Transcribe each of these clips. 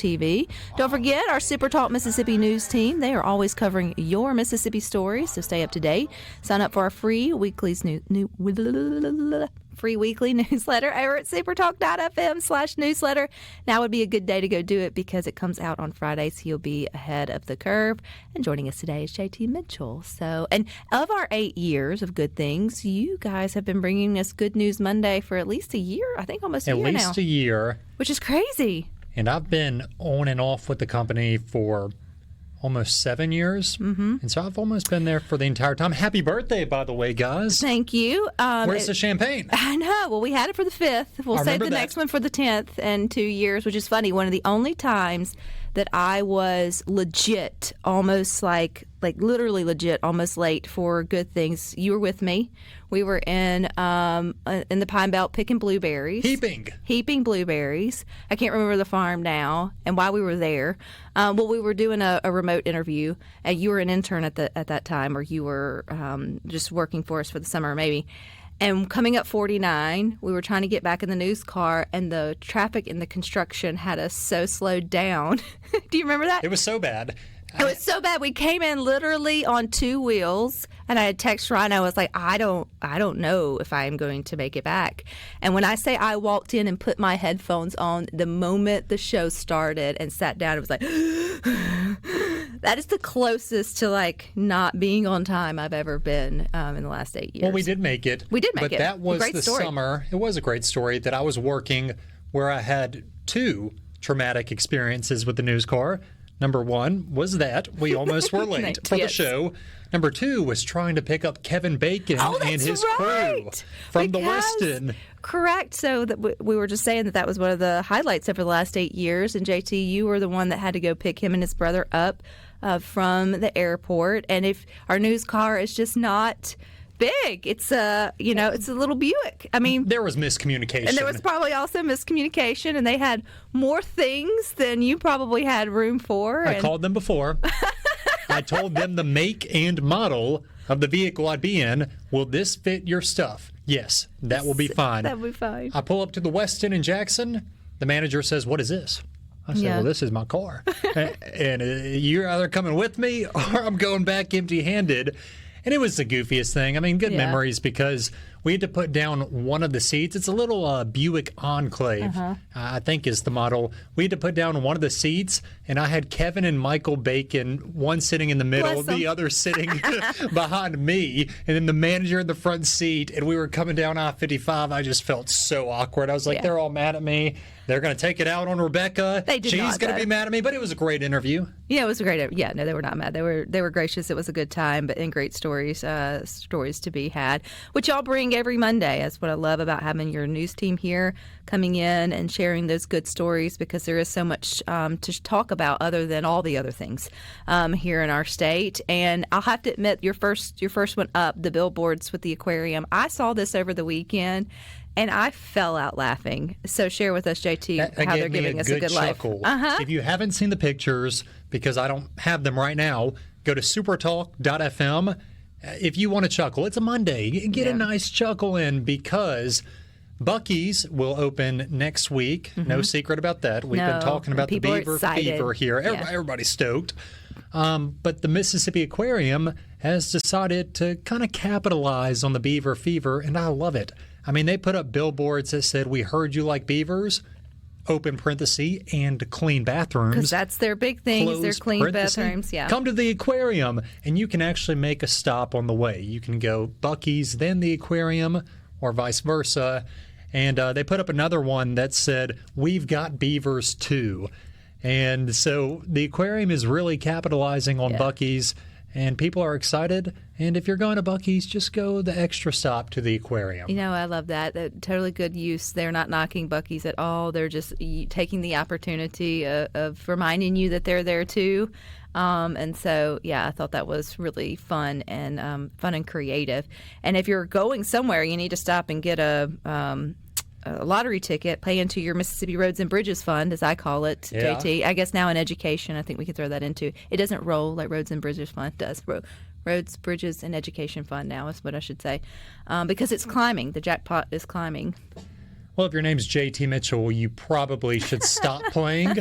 TV. Don't forget our SuperTalk Mississippi news team. They are always covering your Mississippi stories, so stay up to date. Sign up for our free weekly newsletter over at supertalk.fm/newsletter. Now would be a good day to go do it because it comes out on Fridays. So you'll be ahead of the curve. And joining us today is JT Mitchell. So, and of our 8 years of good things, you guys have been bringing us Good News Monday for at least a year. I think almost a year now. At least a year. Which is crazy. And I've been on and off with the company for almost 7 years. Mm-hmm. And so I've almost been there for the entire time. Happy birthday, by the way, guys. Thank you. Where's the champagne? I know. Well, we had it for the 5th. We'll save the next one for the 10th in 2 years, which is funny. One of the only times that I was legit, almost like literally legit, almost late for good things. You were with me. We were in the Pine Belt picking blueberries. Heaping blueberries. I can't remember the farm now and why we were there. Well, we were doing a remote interview. You were an intern at that time, or you were just working for us for the summer, maybe. And coming up 49, we were trying to get back in the news car, and the traffic in the construction had us so slowed down. Do you remember that? It was so bad. It was so bad. We came in literally on 2 wheels, and I had text Ryan. I was like, I don't know if I am going to make it back. And when I say I walked in and put my headphones on the moment the show started and sat down, it was like, that is the closest to not being on time I've ever been in the last 8 years. Well, we did make it. We did make it. But that was the story. Summer. It was a great story that I was working where I had 2 traumatic experiences with the news car. Number 1 was that we almost were late for the show. Number 2 was trying to pick up Kevin Bacon and his crew from the Westin. Correct. So we were just saying that was one of the highlights over the last 8 years. And JT, you were the one that had to go pick him and his brother up from the airport. And if our news car is just not big, it's a little Buick. I mean, there was miscommunication, and there was probably also miscommunication, and they had more things than you probably had room for. I called them before. I told them the make and model of the vehicle I'd be in. Will this fit your stuff? Yes, that will be fine. That will be fine. I pull up to the Westin in Jackson. The manager says, "What is this?" I said, "Well, this is my car, and you're either coming with me or I'm going back empty-handed." And it was the goofiest thing. I mean, good memories because we had to put down one of the seats. It's a little Buick Enclave, I think is the model. We had to put down one of the seats, and I had Kevin and Michael Bacon, one sitting in the middle, the other sitting behind me, and then the manager in the front seat. And we were coming down I-55. I just felt so awkward. I was like, they're all mad at me. They're going to take it out on Rebecca. She's going to be mad at me. But it was a great interview. Yeah, it was a great. Yeah, no, they were not mad. They were gracious. It was a good time, and great stories to be had, which y'all bring every Monday. That's what I love about having your news team here, coming in and sharing those good stories, because there is so much to talk about other than all the other things here in our state. And I'll have to admit, your first one up, the billboards with the aquarium. I saw this over the weekend, and I fell out laughing. So share with us, JT, how they're giving us a good chuckle. Life. If you haven't seen the pictures, because I don't have them right now, go to supertalk.fm. If you want to chuckle, it's a Monday. Get a nice chuckle in, because Buc-ee's will open next week. No secret about that. We've been talking about the beaver fever here. Everybody's stoked. But the Mississippi Aquarium has decided to kind of capitalize on the beaver fever, and I love it. I mean, they put up billboards that said, "We heard you like beavers," open parenthesis, and clean bathrooms. Because that's their big thing, is their clean bathrooms. Yeah. Come to the aquarium, and you can actually make a stop on the way. You can go Buc-ee's, then the aquarium, or vice versa. And they put up another one that said, "We've got beavers too." And so the aquarium is really capitalizing on Buc-ee's, and people are excited. And if you're going to Buc-ee's, just go the extra stop to the aquarium. You know, I love that. Totally good use. They're not knocking Buc-ee's at all. They're just taking the opportunity of reminding you that they're there too. And so, I thought that was really fun and creative. And if you're going somewhere, you need to stop and get a lottery ticket, pay into your Mississippi Roads and Bridges Fund, as I call it, JT. I guess now in education, I think we could throw that into. It doesn't roll like Roads and Bridges Fund does. Roads, Bridges, and Education Fund now is what I should say, because it's climbing. The jackpot is climbing. Well, if your name's JT Mitchell, you probably should stop playing,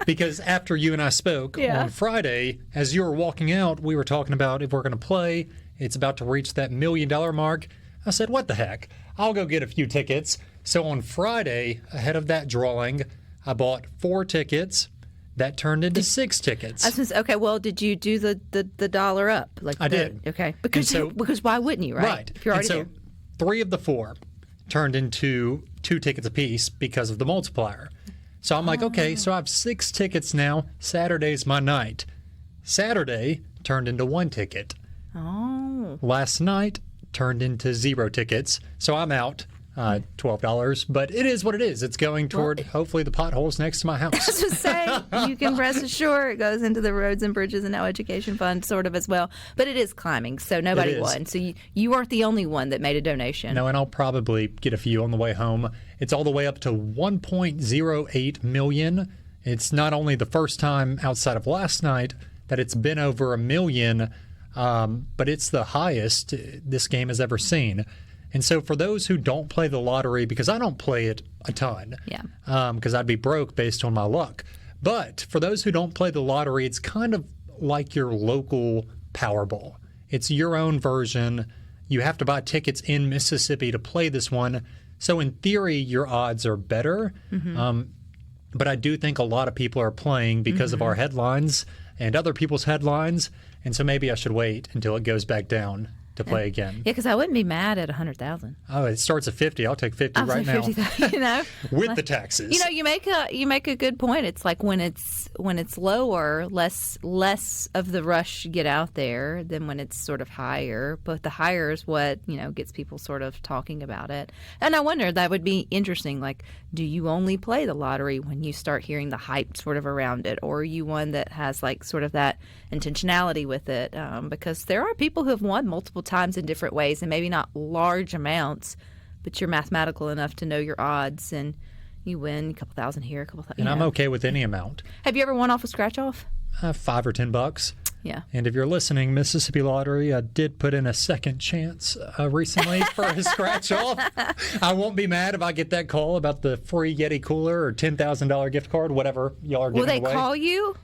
because after you and I spoke on Friday, as you were walking out, we were talking about if we're going to play, it's about to reach that $1 million mark. I said, what the heck? I'll go get a few tickets. So on Friday, ahead of that drawing, I bought 4 tickets. That turned into 6 tickets. Okay, well, did you do the dollar up? I did. Okay, because why wouldn't you, right? Right. If you're already there. 3 of the 4 turned into 2 tickets apiece because of the multiplier. So I'm like, okay, so I have 6 tickets now. Saturday's my night. Saturday turned into 1 ticket. Oh. Last night turned into 0 tickets. So I'm out. $12, but it is what it is. It's going toward hopefully the potholes next to my house. I was just saying, you can rest assured it goes into the Roads and Bridges and Now Education Fund sort of as well. But it is climbing, so nobody won. So you aren't the only one that made a donation. No, and I'll probably get a few on the way home. It's all the way up to 1.08 million. It's not only the first time outside of last night that it's been over 1 million, but it's the highest this game has ever seen. And so for those who don't play the lottery, because I don't play it a ton, because I'd be broke based on my luck. But for those who don't play the lottery, it's kind of like your local Powerball. It's your own version. You have to buy tickets in Mississippi to play this one. So in theory, your odds are better. But I do think a lot of people are playing because of our headlines and other people's headlines. And so maybe I should wait until it goes back down to play again. Yeah, because I wouldn't be mad at 100,000. Oh, it starts at 50. I'll take 50 right now. 50, with the taxes. You make a good point. It's like when it's lower, less of the rush get out there than when it's sort of higher. But the higher is what gets people sort of talking about it. And I wonder, that would be interesting. Like, do you only play the lottery when you start hearing the hype sort of around it, or are you one that has like sort of that intentionality with it? Because there are people who have won multiple times in different ways, and maybe not large amounts, but you're mathematical enough to know your odds, and you win a couple thousand here, a couple thousand. And I'm okay with any amount. Have you ever won off a scratch off? $5 or $10. Yeah. And if you're listening, Mississippi Lottery, I did put in a second chance recently for a scratch off. I won't be mad if I get that call about the free Yeti cooler or $10,000 gift card, whatever y'all are giving away. Will they call you?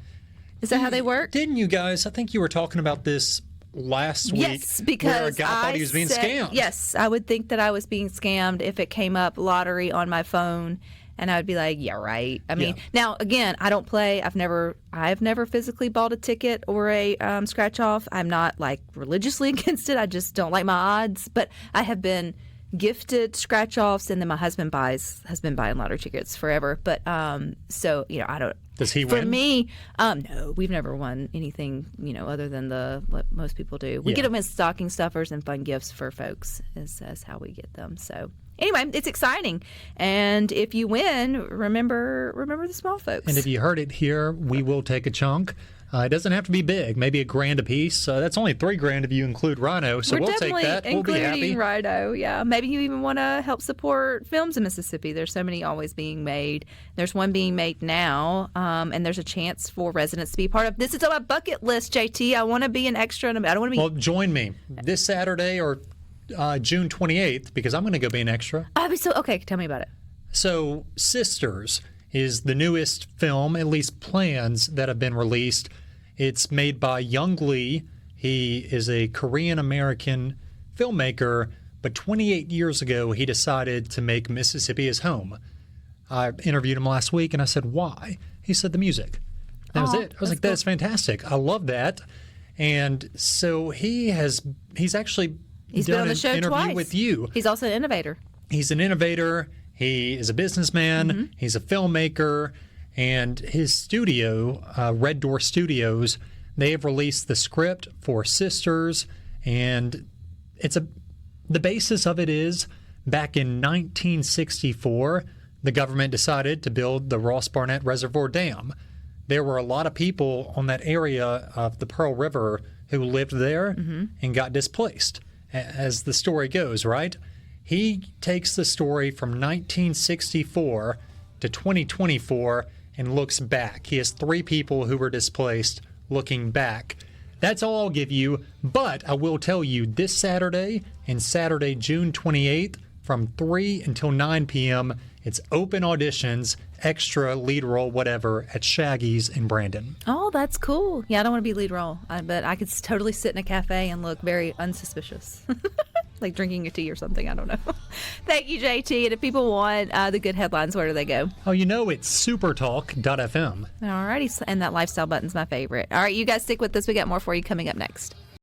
Is that how they work? Didn't you guys? I think you were talking about this last week. Yes, because where a guy thought he was being scammed. Yes, I would think that I was being scammed if it came up lottery on my phone, and I would be like, yeah, right. I mean, now again, I don't play. I've never physically bought a ticket or a scratch off. I'm not like religiously against it. I just don't like my odds. But I have been gifted scratch offs, and then my husband has been buying lottery tickets forever. But so I don't. Does he win? For me, no, we've never won anything, other than what most people do. We get them as stocking stuffers and fun gifts for folks. Is how we get them. So anyway, it's exciting, and if you win, remember the small folks. And if you heard it here, we will take a chunk. It doesn't have to be big, maybe $1,000 a piece. That's only $3,000 if you include Rhino, so we'll take that. We'll be happy. Including Rhino, yeah. Maybe you even want to help support films in Mississippi. There's so many always being made. There's one being made now, and there's a chance for residents to be part of. This is on my bucket list, JT. I want to be an extra. I don't want to be. Well, join me this Saturday or June 28th, because I'm going to go be an extra. Okay, tell me about it. So, Sisters is the newest film, at least plans that have been released. It's made by Young Lee. He is a Korean-American filmmaker, but 28 years ago, he decided to make Mississippi his home. I interviewed him last week, and I said, why? He said, the music. That was it. I was like, that's fantastic. I love that. And so he's actually done been on the show an interview twice. with you. He's also an innovator. He's an innovator. He is a businessman. He's a filmmaker. And his studio, Red Door Studios, they have released the script for Sisters. And the basis of it is, back in 1964, the government decided to build the Ross Barnett Reservoir Dam. There were a lot of people on that area of the Pearl River who lived there and got displaced, as the story goes, right? He takes the story from 1964 to 2024 and looks back. He has 3 people who were displaced looking back. That's all I'll give you, but I will tell you this Saturday and Saturday, June 28th, from 3 until 9 p.m., It's open auditions, extra lead role, whatever, at Shaggy's in Brandon. Oh, that's cool. Yeah, I don't want to be lead role, but I could totally sit in a cafe and look very unsuspicious. Like drinking a tea or something. I don't know. Thank you, JT. And if people want the good headlines, where do they go? Oh, it's supertalk.fm. All righty. And that lifestyle button's my favorite. All right, you guys stick with us. We got more for you coming up next.